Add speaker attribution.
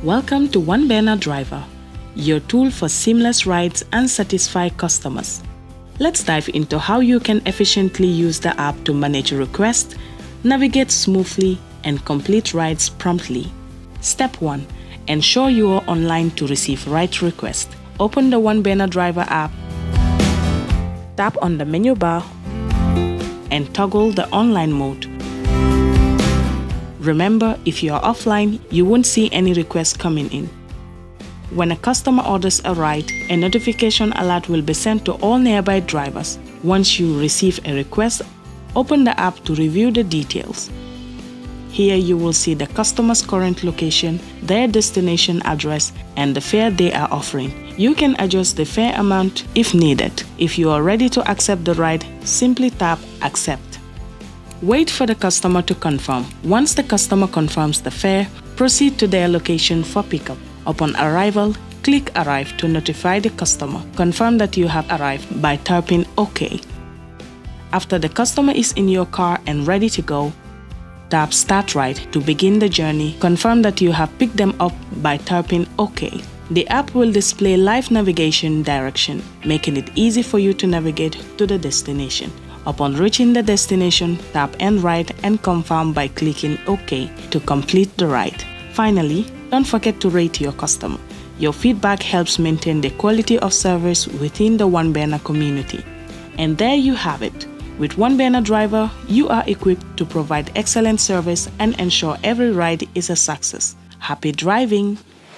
Speaker 1: Welcome to One Banner Driver, your tool for seamless rides and satisfy customers. Let's dive into how you can efficiently use the app to manage requests, navigate smoothly, and complete rides promptly. Step 1. Ensure you are online to receive ride requests. Open the One Banner Driver app, tap on the menu bar, and toggle the online mode. Remember, if you are offline, you won't see any requests coming in. When a customer orders a ride, a notification alert will be sent to all nearby drivers. Once you receive a request, open the app to review the details. Here you will see the customer's current location, their destination address, and the fare they are offering. You can adjust the fare amount if needed. If you are ready to accept the ride, simply tap Accept. Wait for the customer to confirm. Once the customer confirms the fare, proceed to their location for pickup. Upon arrival, click Arrive to notify the customer. Confirm that you have arrived by tapping OK. After the customer is in your car and ready to go, tap Start Ride to begin the journey. Confirm that you have picked them up by tapping OK. The app will display live navigation direction, making it easy for you to navigate to the destination. Upon reaching the destination, tap End Ride and confirm by clicking OK to complete the ride. Finally, don't forget to rate your customer. Your feedback helps maintain the quality of service within the One Banner community. And there you have it. With One Banner Driver, you are equipped to provide excellent service and ensure every ride is a success. Happy driving!